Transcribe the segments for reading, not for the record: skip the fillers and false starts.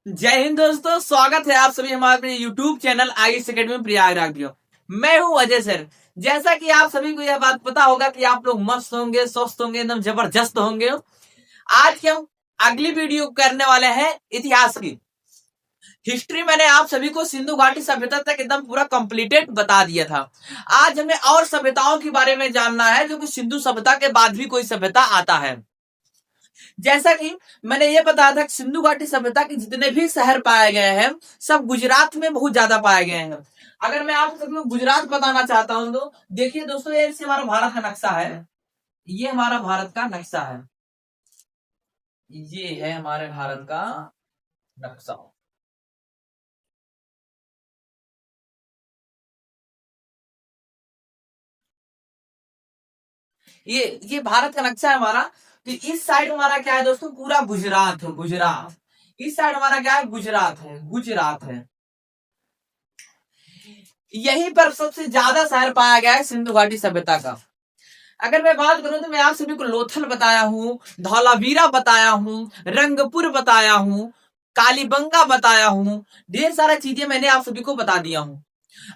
जय हिंद दोस्तों, स्वागत है आप सभी हमारे अपने YouTube channel Ayush academy Prayagraj में। मैं हूं अजय सर। जैसा कि आप सभी को यह बात पता होगा कि आप लोग मस्त होंगे, स्वस्थ होंगे, एकदम जबरदस्त होंगे। आज की हम अगली वीडियो करने वाले हैं इतिहास की। हिस्ट्री मैंने आप सभी को सिंधु घाटी सभ्यता तक एकदम पूरा कंप्लीटेड बता दिया था। आज हमें और सभ्यताओं के बारे में जानना है जो कि सिंधु सभ्यता के बाद भी कोई सभ्यता आता है। जैसा कि मैंने ये बताया था कि सिंधु घाटी सभ्यता के जितने भी शहर पाए गए हैं सब गुजरात में बहुत ज्यादा पाए गए हैं। अगर मैं आप सबको गुजरात बताना चाहता हूं तो देखिए दोस्तों, ये हमारा भारत का नक्शा है। ये हमारा भारत का नक्शा है। ये है हमारे भारत का नक्शा। ये भारत का नक्शा है हमारा। कि इस साइड हमारा क्या है दोस्तों, पूरा गुजरात है। गुजरात इस साइड हमारा क्या है, गुजरात है। गुजरात है। यहीं पर सबसे ज्यादा शहर पाया गया है सिंधु घाटी सभ्यता का। अगर मैं बात करूं तो मैं आप सभी को लोथल बताया हूं, धौलावीरा बताया हूं, रंगपुर बताया हूं, कालीबंगा बताया हूं। ढेर सारा चीजें मैंने आप सभी को बता दिया हूं।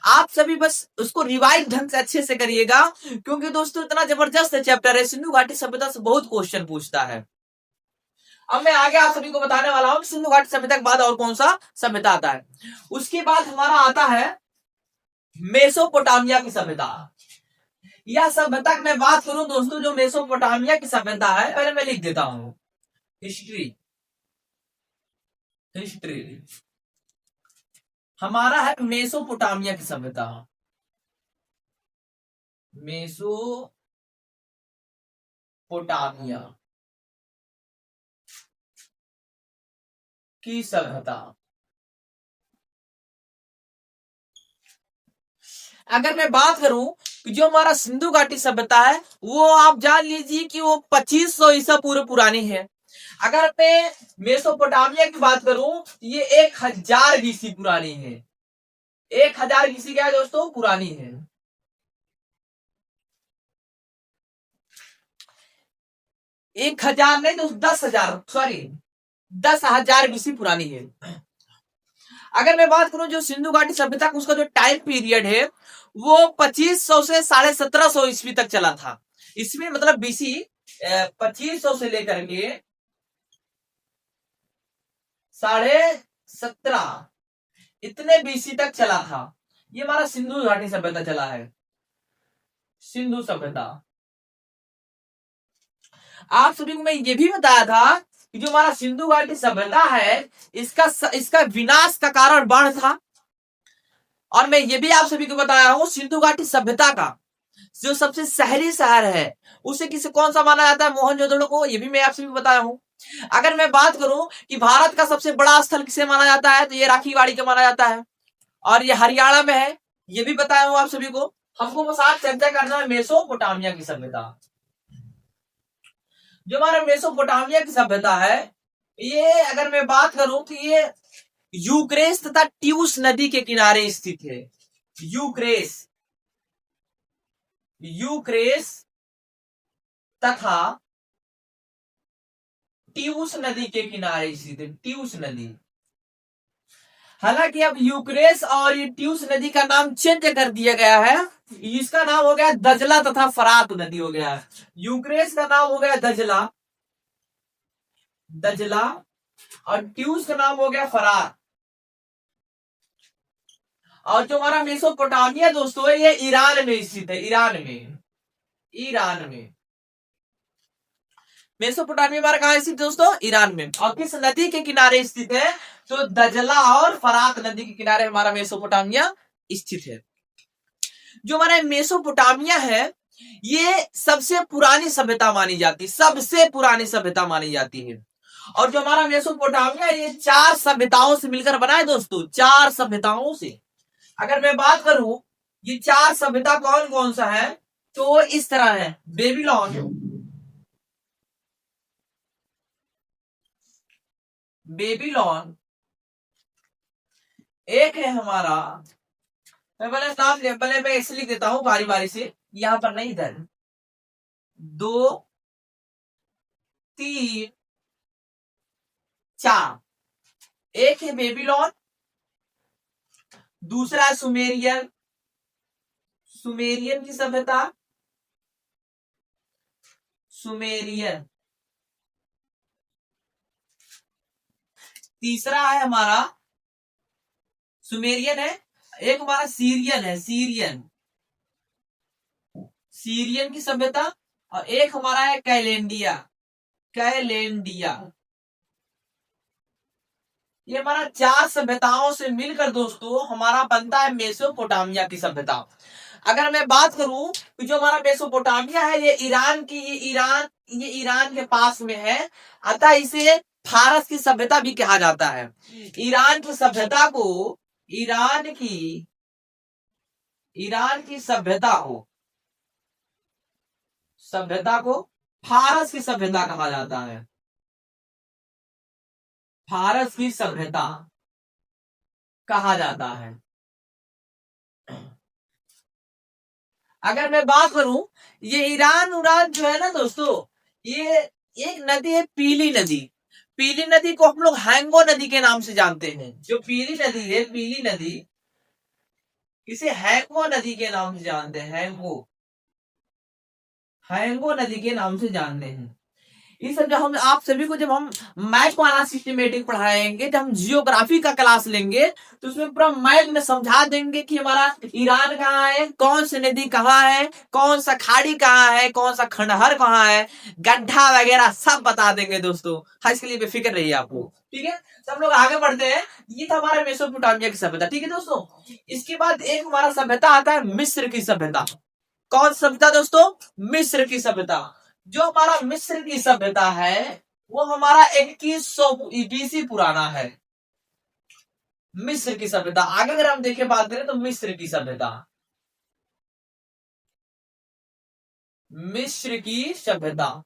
आप सभी बस उसको रिवाइज ढंग से अच्छे से करिएगा, क्योंकि दोस्तों इतना जबरदस्त चैप्टर है। सिंधु घाटी सभ्यता से बहुत क्वेश्चन पूछता है। अब मैं आगे आप सभी को बताने वाला हूं सिंधु घाटी सभ्यता के बाद और कौन सा सभ्यता आता है। उसके बाद हमारा आता है मेसोपोटामिया की सभ्यता। यह सभ्यता की मैं बात करूं दोस्तों, जो मेसोपोटामिया की सभ्यता है, पहले मैं लिख देता हूं। हिस्ट्री हिस्ट्री हमारा है मेसोपोटामिया की सभ्यता। मेसोपोटामिया की सभ्यता। अगर मैं बात करूं कि जो हमारा सिंधु घाटी सभ्यता है, वो आप जान लीजिए कि वो 2500 ईसा पूर्व पुरानी है। अगर मैं मेसोपोटामिया की बात करूं तो ये 1000 बीसी पुरानी है। 1000 बीसी क्या है दोस्तों, पुरानी है। 1000 नहीं दोस्तों, 10,000, सॉरी, 10,000 बीसी पुरानी है। अगर मैं बात करूं जो सिंधु घाटी सभ्यता का उसका जो टाइम पीरियड है, वो 2500 से 1750 ईस्वी तक चला था। इसमें मतलब बीसी 2500 से लेकर के 1750 इतने बीसी तक चला था। ये हमारा सिंधु घाटी सभ्यता चला है। सिंधु सभ्यता। आप सभी को मैं ये भी बताया था कि जो हमारा सिंधु घाटी सभ्यता है, इसका विनाश का कारण बाढ़ था। और मैं ये भी आप सभी को बताया हूं सिंधु घाटी सभ्यता का जो सबसे शहरी शहर है उसे किसे कौन सा माना जाता है, मोहनजोदड़ो को। ये भी मैं आप सभी को बताया हूं। अगर मैं बात करूं कि भारत का सबसे बड़ा स्थल किसे माना जाता है, तो ये राखीवाड़ी का माना जाता है और ये हरियाणा में है। ये भी बताया हूं आप सभी को। हमको बस आज चर्चा करना है मेसोपोटामिया की सभ्यता। जो हमारा मेसोपोटामिया की सभ्यता है, ये अगर मैं बात करूं तो ये यूक्रेस तथा ट्यूस नदी के किनारे स्थित है। यूक्रेस यूक्रेस तथा ट्यूस नदी के किनारे स्थित है। ट्यूस नदी। हालांकि अब यूक्रेस और ये ट्यूस नदी का नाम चेंज कर दिया गया है। इसका नाम हो गया दजला तथा फरात नदी हो गया है। यूक्रेस का नाम हो गया दजला दजला और ट्यूस का नाम हो गया फरात। और जो हमारा मेसोपोटामिया दोस्तों है, ये ईरान में स्थित है। ईरान में मेसोपोटामिया हमारा कहां स्थित दोस्तों, ईरान में। और किस नदी के किनारे स्थित है, तो दजला और फरात नदी के किनारे हमारा मेसोपोटामिया स्थित है। जो हमारा मेसोपोटामिया है, ये सबसे पुरानी सभ्यता मानी जाती है। सबसे पुरानी सभ्यता मानी जाती है। और जो हमारा मेसोपोटामिया ये 4 सभ्यताओं से मिलकर बना है दोस्तों। 4 सभ्यताओं से अगर मैं बात करूं, ये 4 सभ्यता कौन कौन सा है, तो इस तरह है। बेबीलोन बेबीलोन एक है हमारा। मैं पहले नाम पहले मैं ऐसे लिख देता हूं बारी बारी से, यहां पर नहीं, इधर। 2, 3, 4। एक है बेबीलोन, दूसरा है सुमेरियन, सुमेरियन की सभ्यता, सुमेरियन। तीसरा है हमारा सुमेरियन है, एक हमारा सीरियन है, सीरियन, सीरियन की सभ्यता, और एक हमारा है कैलेंडिया, कैलेंडिया। ये हमारा 4 सभ्यताओं से मिलकर दोस्तों हमारा बनता है मेसोपोटामिया की सभ्यता। अगर मैं बात करूं तो जो हमारा मेसोपोटामिया है, ये ईरान की, ये ईरान के पास में है, अतः इसे फारस की सभ्यता भी कहा जाता है। ईरान की सभ्यता को, ईरान की सभ्यता को फारस की सभ्यता कहा जाता है, फारस की सभ्यता कहा जाता है। अगर मैं बात करूं, ये ईरान उरान जो है ना दोस्तों, ये एक नदी है पीली नदी, पीली नदी को हम लोग हैंगो नदी के नाम से जानते हैं। जो पीली नदी है, पीली नदी, इसे हैंगो नदी के नाम से जानते हैं, हैंगो, हैंगो नदी के नाम से जानते हैं। ये सब जब हम आप सभी को, जब हम मैप वाला सिस्टमेटिक पढ़ाएंगे, जब हम जियोग्राफी का क्लास लेंगे तो उसमें पूरा मैप में समझा देंगे कि हमारा ईरान कहाँ है, कौन सी नदी कहाँ है, कौन सा खाड़ी कहाँ है, कौन सा खंडहर कहाँ है, गड्ढा वगैरह सब बता देंगे दोस्तों। हाँ, इसके लिए बेफिक्र रहिए आपको, ठीक है। तो हम लोग आगे बढ़ते हैं। ये था हमारा मेसोपोटामिया की सभ्यता, ठीक है दोस्तों। इसके बाद एक हमारा सभ्यता आता है मिस्र की सभ्यता। कौन सभ्यता दोस्तों? मिस्र की सभ्यता। जो हमारा मिस्र की सभ्यता है वो हमारा 2100 बीसी पुराना है, मिस्र की सभ्यता। आगे अगर हम देखें, बात करें तो मिस्र की सभ्यता, मिस्र की सभ्यता,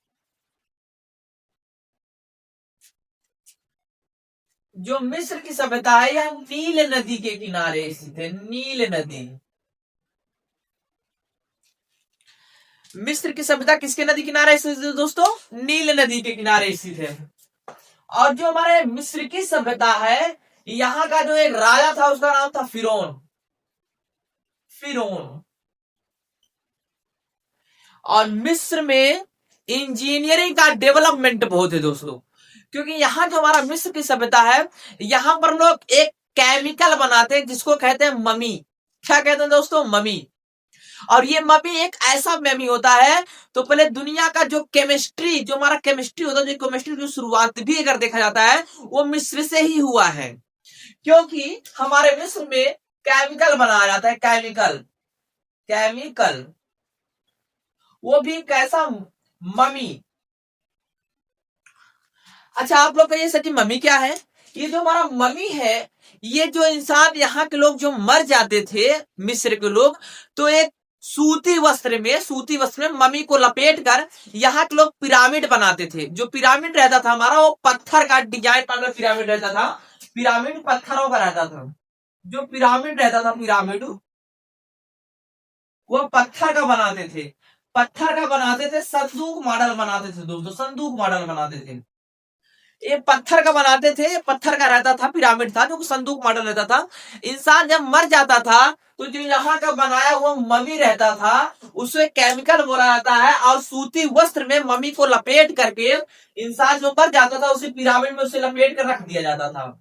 जो मिस्र की सभ्यता है यह नील नदी के किनारे स्थित है, नील नदी। मिस्र की सभ्यता किसके नदी किनारे स्थित है दोस्तों? नील नदी के किनारे स्थित है। और जो हमारे मिस्र की सभ्यता है, यहाँ का जो एक राजा था उसका नाम था फिरौन, फिरौन। और मिस्र में इंजीनियरिंग का डेवलपमेंट बहुत है दोस्तों, क्योंकि यहाँ जो हमारा मिस्र की सभ्यता है, यहाँ पर लोग एक केमिकल बनाते हैं जिसको कहते हैं ममी। क्या कहते हैं दोस्तों? ममी। और ये ममी एक ऐसा ममी होता है, तो पहले दुनिया का जो केमिस्ट्री, जो हमारा केमिस्ट्री होता है, जो केमिस्ट्री की शुरुआत भी अगर देखा जाता है वो मिस्र से ही हुआ है, क्योंकि हमारे मिस्र में केमिकल बनाया जाता है, केमिकल, केमिकल, वो भी कैसा? ममी। अच्छा, आप लोग कहिए सर कि मम्मी क्या है? ये जो हमारा मम्मी है, ये जो इंसान, यहाँ के लोग जो मर जाते थे, मिस्र के लोग, तो एक सूती वस्त्र में मम्मी को लपेट कर यहाँ के लोग पिरामिड बनाते थे। जो पिरामिड रहता था हमारा, वो पत्थर का डिजाइन वाला पिरामिड रहता था, पिरामिड पत्थरों का रहता था। जो पिरामिड रहता था, पिरामिड वो पत्थर का बनाते थे, पत्थर का बनाते थे, संदूक मॉडल बनाते थे दोस्तों, संदूक मॉडल बनाते थे। ये पत्थर का बनाते थे, पत्थर का रहता था, पिरामिड था जो संदूक मॉडल रहता था। इंसान जब मर जाता था तो जो यहाँ का बनाया हुआ मम्मी रहता था उसे केमिकल बोला जाता है, और सूती वस्त्र में मम्मी को लपेट करके इंसान जो मर जाता था उसे पिरामिड में उसे लपेट कर रख दिया जाता था।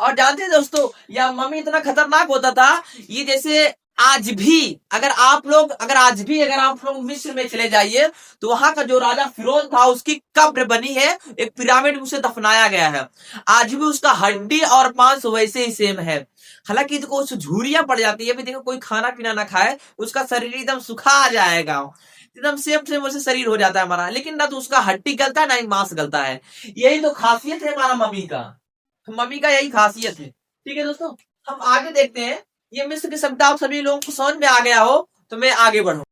और जानते हैं दोस्तों, यह मम्मी इतना खतरनाक होता था, ये जैसे आज भी अगर आप लोग मिस्र में चले जाइए तो वहां का जो राजा फिरौन था उसकी कब्र बनी है, एक पिरामिड में उसे दफनाया गया है। आज भी उसका हड्डी और मांस वैसे ही सेम है। हालांकि कुछ झुर्रियां पड़ जाती है, देखो कोई खाना पीना ना खाए उसका शरीर एकदम सुखा जाएगा, एकदम सेम सेम वैसे शरीर हो जाता है हमारा, लेकिन ना तो उसका हड्डी गलता है ना ही मांस गलता है। यही तो खासियत है हमारा मम्मी का, मम्मी का यही खासियत है। ठीक है दोस्तों, हम आगे देखते हैं। ये मिस्र की सभ्यता आप सभी लोगों को समझ में आ गया हो तो मैं आगे बढ़ू,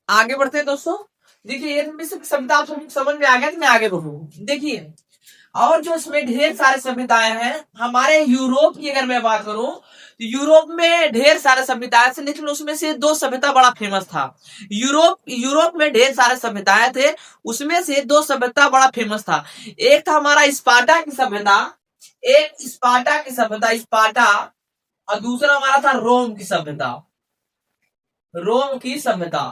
आगे बढ़ते हैं दोस्तों। देखिए, ये मिस्र की सभ्यता आप सभी समझ में आ गया तो मैं आगे बढ़ू। देखिए, और जो इसमें ढेर सारे सभ्यताएं हैं, हमारे यूरोप की अगर मैं बात करूं तो यूरोप में ढेर सारे सभ्यताएं थे, लेकिन उसमें से दो सभ्यता बड़ा फेमस था। यूरोप में ढेर सारे सभ्यताएं थे, उसमें से दो सभ्यता बड़ा फेमस था। एक था हमारा स्पार्टा की सभ्यता, एक स्पार्टा की सभ्यता, स्पार्टा, और दूसरा हमारा था रोम की सभ्यता, रोम की सभ्यता।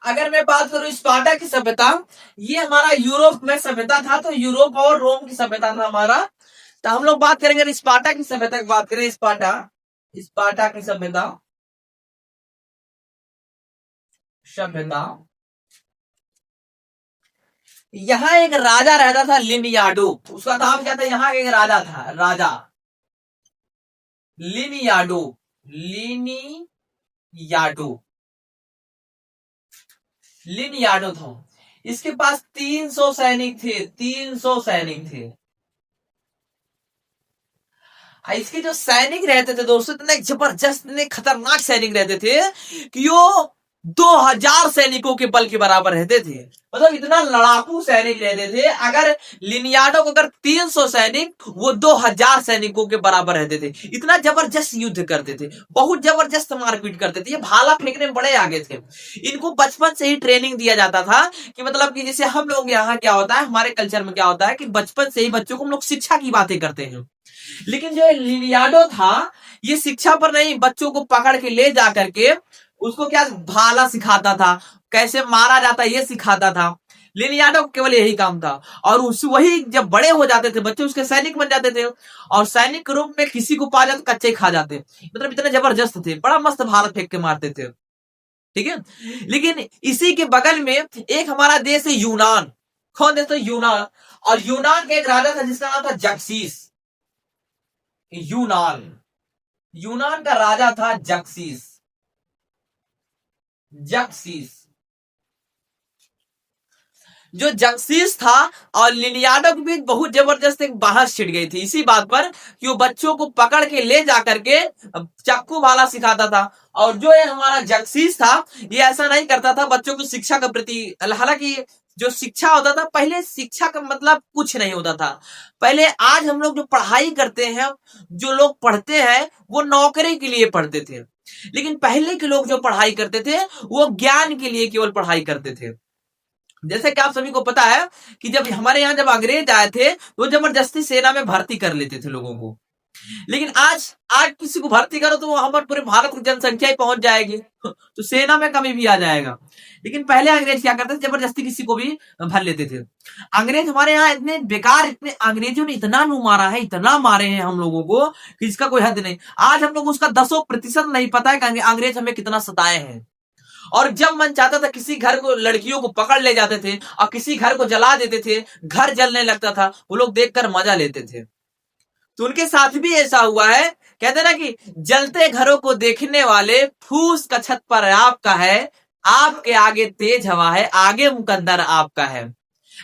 अगर मैं बात करूं स्पार्टा की सभ्यता, ये हमारा यूरोप में सभ्यता था, तो यूरोप और रोम की सभ्यता था हमारा। तो हम लोग बात करेंगे स्पार्टा की सभ्यता की, बात करें स्पार्टा, स्पार्टा की सभ्यता, सभ्यता। यहाँ एक राजा रहता था लिनियाडो, उसका नाम क्या था, यहाँ एक राजा था, राजा लिनियाडो, लिनियाडो, लिनियाडो था। इसके पास 300 सैनिक थे, 300 सैनिक थे। इसके जो सैनिक रहते थे दोस्तों, इतने जबरदस्त, इतने खतरनाक सैनिक रहते थे कि वो 2000 सैनिकों के बल के बराबर रहते थे। मतलब इतना लड़ाकू सैनिक रहते थे। अगर लिनियाडो को अगर 300 सैनिक, वो 2000 सैनिकों के बराबर रहते थे। इतना जबरदस्त युद्ध करते थे, बहुत जबरदस्त मारपीट करते थे। ये भाला फेंकने में बड़े आगे थे। इनको बचपन से ही ट्रेनिंग दिया जाता था कि मतलब कि जैसे हम लोग यहाँ क्या होता है, हमारे कल्चर में क्या होता है कि बचपन से ही बच्चों को हम लोग शिक्षा की बातें करते हैं। लेकिन जो लिनियाडो था, ये शिक्षा पर नहीं, बच्चों को पकड़ के ले जा करके उसको क्या भाला सिखाता था, कैसे मारा जाता है ये सिखाता था। लिनियाडो केवल यही काम था। और उस वही जब बड़े हो जाते थे बच्चे, उसके सैनिक बन जाते थे, और सैनिक के रूप में किसी को पा जाते कच्चे खा जाते। मतलब इतने जबरदस्त थे, बड़ा मस्त भाला फेंक के मारते थे। ठीक है। लेकिन इसी के बगल में एक हमारा देश है यूनान। कौन देश था? यूनान। और यूनान के एक राजा था जिसका नाम था जक्सीस। यूनान, यूनान का राजा था जक्सीस, जक्सीस। जो जक्सीस था और लिनियाडो के बीच बहुत जबरदस्त एक बहस छिड़ गई थी इसी बात पर कि वो बच्चों को पकड़ के ले जा करके चाकू भाला सिखाता था। और जो ये हमारा जक्सीस था, ये ऐसा नहीं करता था बच्चों को शिक्षा के प्रति। हालांकि जो शिक्षा होता था, पहले शिक्षा का मतलब कुछ नहीं होता था। पहले आज हम लोग जो पढ़ाई करते हैं, जो लोग पढ़ते हैं, वो नौकरी के लिए पढ़ते थे। लेकिन पहले के लोग जो पढ़ाई करते थे, वो ज्ञान के लिए केवल पढ़ाई करते थे। जैसे कि आप सभी को पता है कि जब हमारे यहाँ जब अंग्रेज आए थे, तो जबरदस्ती सेना में भर्ती कर लेते थे लोगों को। लेकिन आज आज किसी को भर्ती करो तो वो हमारे पूरे भारत की जनसंख्या ही पहुंच जाएगी, तो सेना में कमी भी आ जाएगा। लेकिन पहले अंग्रेज क्या करते थे, जबरदस्ती किसी को भी भर लेते थे। अंग्रेज हमारे यहाँ इतने बेकार, इतने अंग्रेजों ने इतना मारा है, इतना मारे हैं हम लोगों को कि इसका कोई हद नहीं। आज हम लोग उसका 10% नहीं पता है कि अंग्रेज हमें कितना सताए हैं। और जब मन चाहता था किसी घर को, लड़कियों को पकड़ ले जाते थे और किसी घर को जला देते थे, घर जलने लगता था, वो लोग देखकर मजा लेते थे। तो उनके साथ भी ऐसा हुआ है। कहते ना कि जलते घरों को देखने वाले, फूस का छत पर आपका है, आपके आगे तेज हवा है, आगे मुकद्दर आपका है।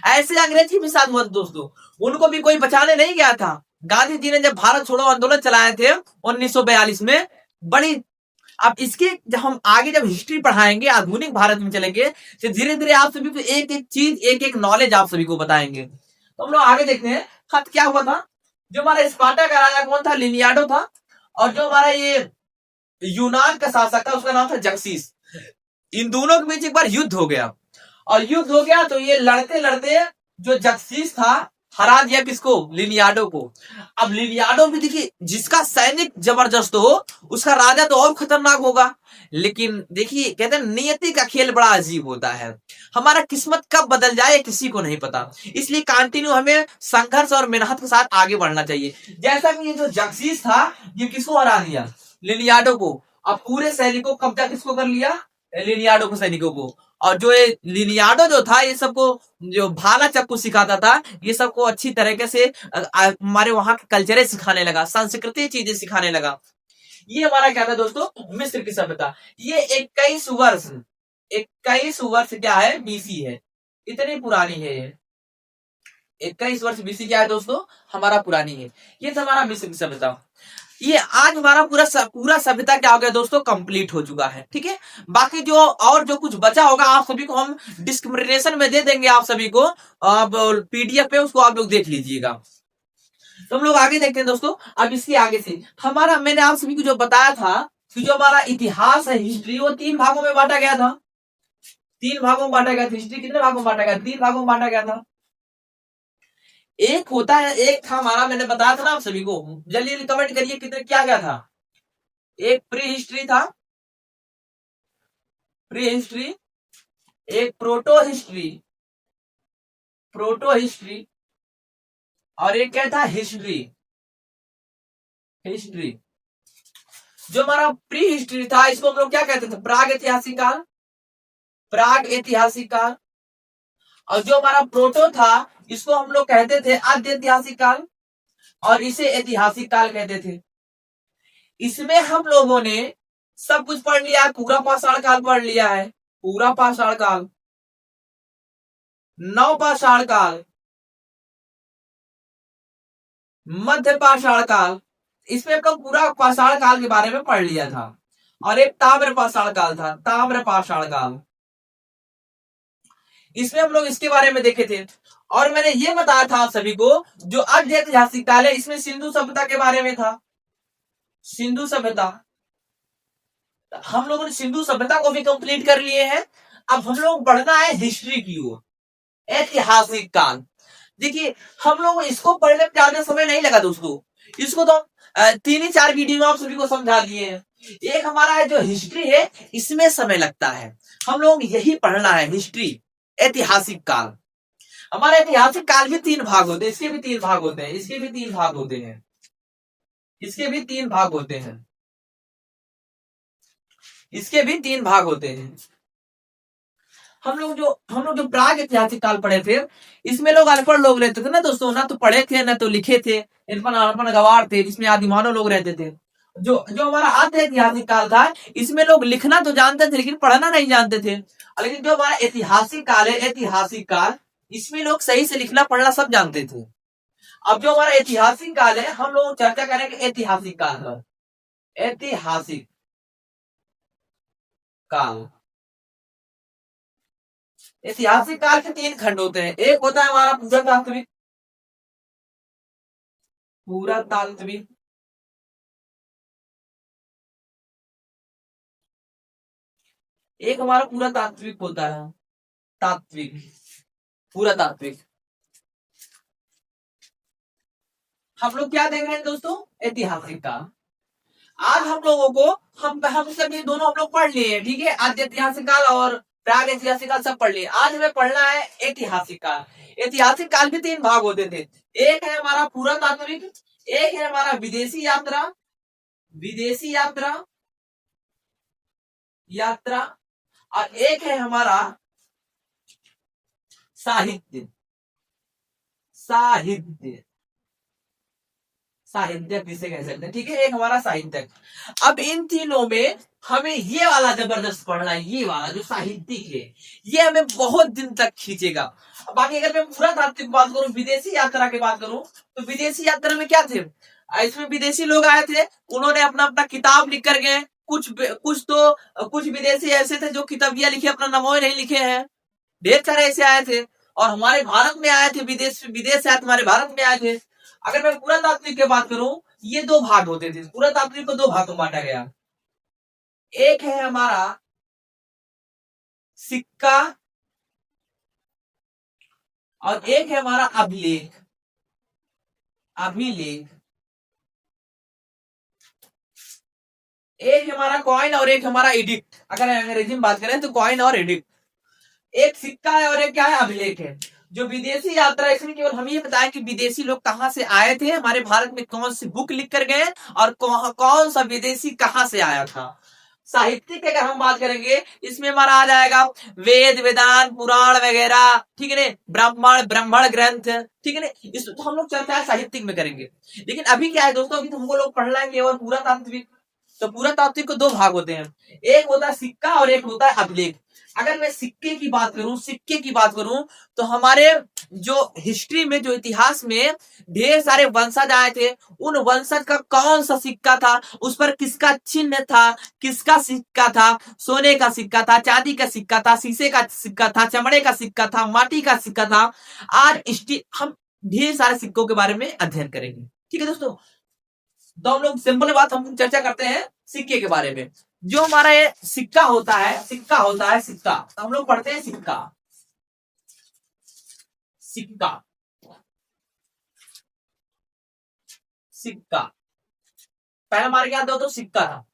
ऐसे अंग्रेज की भी साथ हुआ दोस्तों, उनको भी कोई बचाने नहीं गया था। गांधी जी ने जब भारत छोड़ो आंदोलन चलाए थे 1942 में, बड़ी, अब इसके जब हम आगे जब हिस्ट्री पढ़ाएंगे, आधुनिक भारत में चलेंगे, तो धीरे धीरे आप सभी को एक एक चीज, एक एक नॉलेज आप सभी को बताएंगे। तो हम लोग आगे देखते हैं खत क्या हुआ था। जो हमारा स्पार्टा का राजा कौन था? लिनियाडो था। और जो हमारा ये यूनान का शासक था, उसका नाम था जक्सीस। इन दोनों के बीच एक बार युद्ध हो गया, और युद्ध हो गया तो ये लड़ते लड़ते जो जक्सीस था, हरा दिया किसको? लिनियाडो को। अब लिनियाडो भी देखिए, जिसका सैनिक जबरदस्त हो, उसका राजा तो और खतरनाक होगा। लेकिन देखिए, कहते हैं नियति का खेल बड़ा अजीब होता है। हमारा किस्मत कब बदल जाए किसी को नहीं पता। इसलिए कंटिन्यू हमें संघर्ष और मेहनत के साथ आगे बढ़ना चाहिए। जैसा कि ये जो जक्सीस था, ये किसको हरा दिया? लिनियाडो को। अब पूरे सैनिकों को कब्जा किसको कर लिया? लिनियाडो के सैनिकों को। और जो ये लिनियाडो जो था, ये सबको जो भाला चाकू सिखाता था, ये सबको अच्छी तरीके से हमारे वहां के कल्चर सिखाने लगा, संस्कृति चीजें सिखाने लगा। ये हमारा क्या था दोस्तों? मिस्र की सभ्यता। ये 21 वर्ष क्या है? बीसी है। इतनी पुरानी है ये। 21 वर्ष बीसी क्या है दोस्तों? हमारा पुरानी है। ये था हमारा मिस्र की सभ्यता। ये आज हमारा पूरा सभ्यता क्या हो गया दोस्तों, कंप्लीट हो चुका है। ठीक है, बाकी जो और जो कुछ बचा होगा आप सभी को हम डिस्क्रिप्शन में दे देंगे, आप सभी को अब पीडीएफ पे, उसको आप लोग देख लीजिएगा। तो हम लोग आगे देखते हैं दोस्तों। अब इसके आगे से हमारा, मैंने आप सभी को जो बताया था कि जो हमारा इतिहास है, हिस्ट्री, वो 3 भागों में बांटा गया था। 3 भागों में बांटा गया था। हिस्ट्री कितने भागों में बांटा गया? 3 भागों में बांटा गया था। एक होता है, एक था हमारा, मैंने बताया था ना आप सभी को, जल्दी जल्दी कमेंट करिए कितने क्या क्या था। एक प्री हिस्ट्री था, प्री हिस्ट्री, एक प्रोटो हिस्ट्री, प्रोटो हिस्ट्री, और एक क्या था, हिस्ट्री, हिस्ट्री। जो हमारा प्री हिस्ट्री था इसको हम लोग क्या कहते थे, प्राग ऐतिहासिक काल, प्राग ऐतिहासिक काल। और जो हमारा प्रोटो था इसको हम लोग कहते थे आद्य ऐतिहासिक काल, और इसे ऐतिहासिक काल कहते थे। इसमें हम लोगों ने सब कुछ पढ़ लिया है, पूरा पाषाण काल पढ़ लिया है, पूरा पाषाण काल, नव पाषाण काल, मध्य पाषाण काल, इसमें हम लोग पूरा पाषाण काल के बारे में पढ़ लिया था। और एक ताम्र पाषाण काल था, ताम्र पाषाण काल, इसमें हम लोग इसके बारे में देखे थे। और मैंने ये बताया था आप सभी को, जो आद्य ऐतिहासिक काल है इसमें सिंधु सभ्यता के बारे में था, सिंधु सभ्यता। हम लोगों ने सिंधु सभ्यता को भी कंप्लीट कर लिए हैं। अब हम लोग बढ़ना है हिस्ट्री की ओर, ऐतिहासिक काल। देखिए, हम लोग इसको पढ़ने में ज्यादा समय नहीं लगा दोस्तों, इसको तो 3 ही 4 वीडियो में आप सभी को समझा दिए हैं। एक हमारा है जो हिस्ट्री है, इसमें समय लगता है, हम लोग यही पढ़ना है, हिस्ट्री, ऐतिहासिक काल। हमारा ऐतिहासिक काल भी 3 भाग होते हैं, इसके भी 3 भाग होते हैं, इसके भी 3 भाग होते हैं, इसके भी 3 भाग होते हैं, इसके भी 3 भाग होते हैं। हम लोग जो प्राग ऐतिहासिक काल पढ़े थे, इसमें लोग अनपढ़ लोग रहते थे ना दोस्तों, ना तो पढ़े थे ना तो लिखे थे, अनपढ़ गवार थे, जिसमें आदिमानव लोग रहते थे। जो जो हमारा आद्य ऐतिहासिक काल था, इसमें लोग लिखना तो जानते थे लेकिन पढ़ना नहीं जानते थे। लेकिन जो हमारा ऐतिहासिक काल है, ऐतिहासिक काल, इसमें लोग सही से लिखना पढ़ना सब जानते थे। अब जो हमारा ऐतिहासिक काल है, हम लोग चर्चा करेंगे ऐतिहासिक काल पर। ऐतिहासिक काल, ऐतिहासिक काल के 3 खंड होते हैं। एक होता है हमारा पुरातात्विक, पुरातात्विक, एक हमारा पुरातात्विक होता है, तात्विक, पुरातात्विक। हम लोग क्या देख रहे हैं दोस्तों, ऐतिहासिक काल। आज हम लोगों को, हम सब ये दोनों हम लोग पढ़ लिए हैं, ठीक है, आद्य ऐतिहासिक काल और प्राग ऐतिहासिक काल सब पढ़ लिए। आज हमें पढ़ना है ऐतिहासिक काल। ऐतिहासिक काल के 3 भाग होते थे, एक है हमारा पुरातात्विक, एक है हमारा विदेशी यात्रा, विदेशी यात्रा, यात्रा, और एक है हमारा साहित्य, साहित्य, साहित्य किसे कह सकते हैं, ठीक है, एक हमारा साहित्य। अब इन तीनों में हमें ये वाला जबरदस्त पढ़ना है, ये वाला जो साहित्यिक है, ये हमें बहुत दिन तक खींचेगा। बाकी अगर मैं पूरा तात्विक बात करूं, विदेशी यात्रा की बात करूं, तो विदेशी यात्रा में क्या थे, इसमें विदेशी लोग आए थे, उन्होंने अपना अपना किताब लिख कर गए। कुछ विदेशी ऐसे थे जो किताबियां लिखे, अपना नमोए नहीं लिखे हैं, ढेर सारे ऐसे आए थे। और हमारे भारत में आए थे, विदेश विदेश से हमारे भारत में आए थे। अगर मैं पुरातात्विक की बात करूं, ये 2 भाग होते थे, पुरातात्विक को 2 भागों में बांटा गया। एक है हमारा सिक्का, और एक है हमारा अभिलेख, अभिलेख। एक हमारा कॉइन और एक हमारा एडिक्ट, अगर अंग्रेजी में बात करें तो कॉइन और एडिक्ट। एक सिक्का है और एक क्या है, अभिलेख है। जो विदेशी यात्रा, इसमें केवल हम ये बताएं कि विदेशी लोग कहां से आए थे, हमारे भारत में कौन सी बुक लिख कर गए, और कौन सा विदेशी कहां से आया था। साहित्य की अगर हम बात करेंगे, इसमें हमारा आ जाएगा वेद, वेदांत, पुराण वगैरह, ठीक है ना, ब्राह्मण ब्राह्मण ग्रंथ, ठीक है ना। इस तो हम लोग चर्चा साहित्यिक में करेंगे। लेकिन अभी क्या है दोस्तों, अभी तो हमको लोग पढ़ना है केवल पुरातात्विक। तो पुरातात्विक को 2 भाग होते हैं, एक होता है सिक्का और एक होता है अभिलेख। अगर मैं सिक्के की बात करूं, सिक्के की बात करूं, तो हमारे जो हिस्ट्री में, जो इतिहास में ढेर सारे वंशज आए थे, उन वंशज का कौन सा सिक्का था, उस पर किसका चिन्ह था, किसका सिक्का था, सोने का सिक्का था, चांदी का सिक्का था, शीशे का सिक्का था, चमड़े का सिक्का था, माटी का सिक्का था। आज हम ढेर सारे सिक्कों के बारे में अध्ययन करेंगे। ठीक है दोस्तों, तो हम लोग सिंपल बात हम चर्चा करते हैं सिक्के के बारे में। जो हमारा ये सिक्का होता है, सिक्का, तो हम लोग पढ़ते हैं सिक्का। सिक्का सिक्का पहले हमारे क्या था, तो सिक्का था।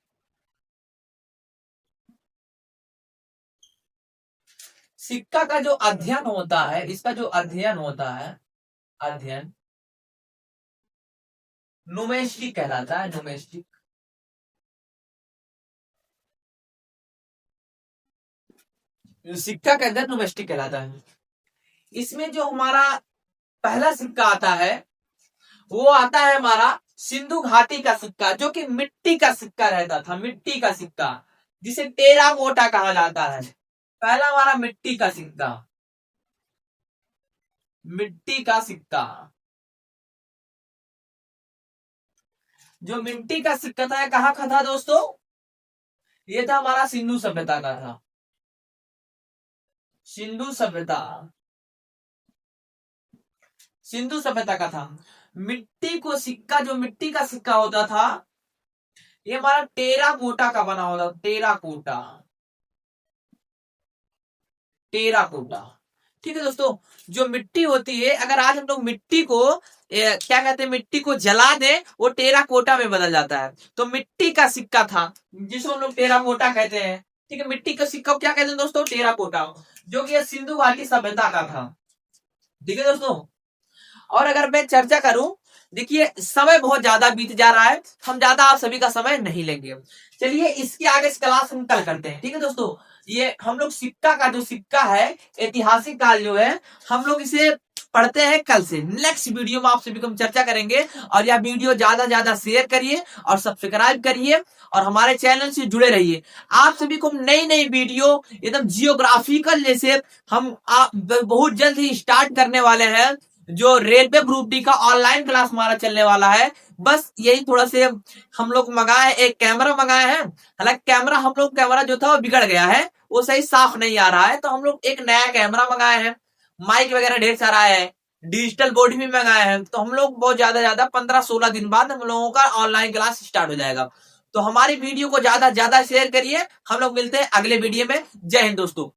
सिक्का का जो अध्ययन होता है, इसका जो अध्ययन होता है, अध्ययन न्यूमेस्टिक कहलाता है। न्यूमेस्टिक, सिक्का के अंदर न्यूमेस्टिक कहलाता है। इसमें जो हमारा पहला सिक्का आता है, वो आता है हमारा सिंधु घाटी का सिक्का, जो कि मिट्टी का सिक्का रहता था। मिट्टी का सिक्का, जिसे टेराकोटा कहा जाता है। पहला हमारा मिट्टी का सिक्का, मिट्टी का सिक्का। जो मिट्टी का सिक्का था, कहाँ का था दोस्तों? ये था हमारा सिंधु सभ्यता का था। सिंधु सभ्यता, सिंधु सभ्यता का था। मिट्टी को सिक्का, जो मिट्टी का सिक्का होता था, ये हमारा टेराकोटा का बना होता। Terracotta, terracotta. ठीक है दोस्तों, जो मिट्टी होती है, अगर आज हम लोग मिट्टी को क्या कहते हैं, मिट्टी को जला दें, वो टेराकोटा में बदल जाता है। तो मिट्टी का सिक्का था, जिसको हम लोग टेराकोटा कहते हैं। ठीक है, मिट्टी का सिक्का क्या कहते हैं दोस्तों? टेराकोटा, जो कि सिंधु घाटी सभ्यता का था। ठीक है दोस्तों, और अगर मैं चर्चा करूं, देखिए समय बहुत ज्यादा बीत जा रहा है, हम ज्यादा आप सभी का समय नहीं लेंगे। चलिए इसके आगे इस क्लास हम कल करते हैं। ठीक है दोस्तों, ये हम लोग सिक्का का, जो सिक्का है, ऐतिहासिक काल जो है, हम लोग इसे पढ़ते हैं कल से। नेक्स्ट वीडियो में आप सभी को हम चर्चा करेंगे। और यह वीडियो ज्यादा ज्यादा शेयर करिए और सब्सक्राइब करिए और हमारे चैनल से जुड़े रहिए। आप सभी को नई नई वीडियो एकदम जियोग्राफिकल जैसे हम बहुत जल्द ही स्टार्ट करने वाले हैं। जो रेलवे ग्रुप डी का ऑनलाइन क्लास हमारा चलने वाला है, बस यही थोड़ा से हम लोग मंगाए, एक कैमरा मंगाए हैं। हालांकि कैमरा जो था वो बिगड़ गया है, वो सही साफ नहीं आ रहा है, तो हम लोग एक नया कैमरा मंगाए हैं। माइक वगैरह ढेर सारा है, डिजिटल बोर्ड भी मंगाए हैं। तो हम लोग बहुत ज्यादा 15-16 दिन बाद हम लोगों का ऑनलाइन क्लास स्टार्ट हो जाएगा। तो हमारी वीडियो को ज्यादा ज्यादा शेयर करिए। हम लोग मिलते हैं अगले वीडियो में। जय हिंद दोस्तों।